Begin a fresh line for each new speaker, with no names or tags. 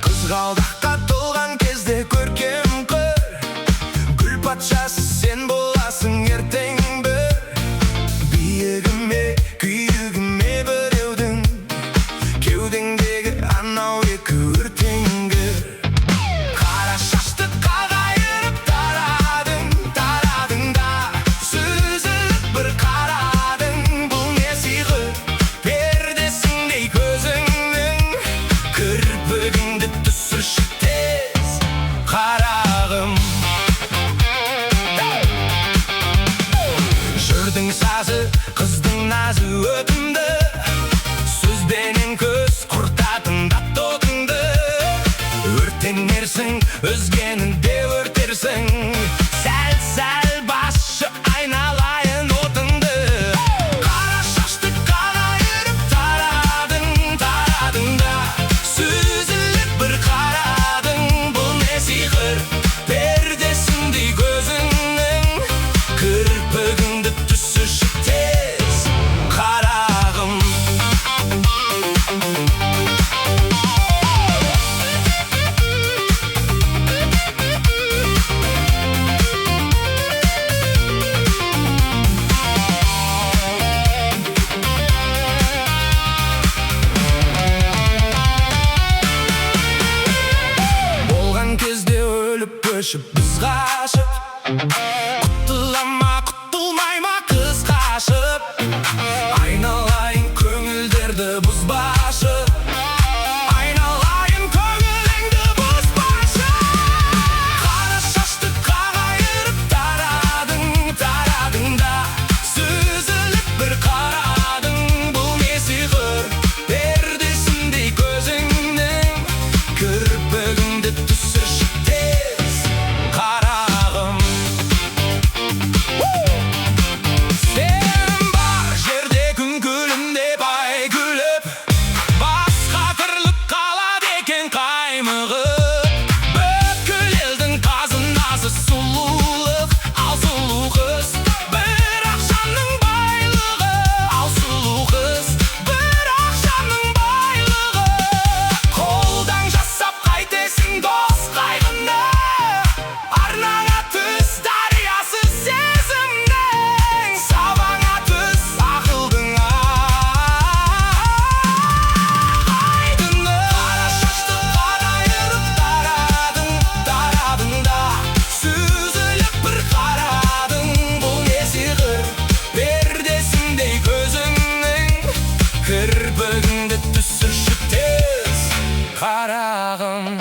Қызғалдаққа толған кезде көркем қыр, гүл патшасы сен боласың ертең бір. Биігіме, күйігіме біреудің, кеудеңдегі анау екі өртеңгі. Қара шашты қағайырып тарадың, тарадың да, сүзіліп бір қарадың. Бұл не сиқыр, пердесіндей көзіңнің, кірпігіңді түсірші тез, қарағым. Жүрдің сазы, қыздың назы өтімді, сөзбенен көз құртатын дат отыңды. Өртенерсің, өзгені де өртерсің, сәл-сәл басшы айналайын отыңды. Қара шашты қағайырып тарадың, тарадың да, сүзіліп бір қарадың. Бұл не сиқыр, пердесіндей көзіңнің, кірпігіңді түсірші тез, қарағым. Болған кезде өліп өшіп біз қашып, құтылама құтылмай ма қыз қашып. Айналайын көңілдерді бұзбашы, айналайын көңіліңді бұзбашы. Қара шашты қағайырып тарадың, тарадың да, сүзіліп бір қарадың. Бұл не сиқыр, пердесіндей көзіңнің, кірпігіңді түсірші тез, қарағым. Сен бар жерде күн күлімде бай күліп, басқа тірлік қалады екен қаймығып. Бүкіл елдің қазынасы сұлулық, ал сұлу қыз бір ақшаның байлығы. Ал сұлу қыз бір ақшаның байлығы. Қолдан жасап қайтесің дос қайғыны, арнаңа түс дариясы сезімнің, сабаңа түс ақылдың айдыны. Қара шашты қағайырып тарадың, тарадың да, сүзіліп бір қарадың. Бұл не сиқыр, пердесіндей көзіңнің, кірпігіңді түсірші тез, қарағым.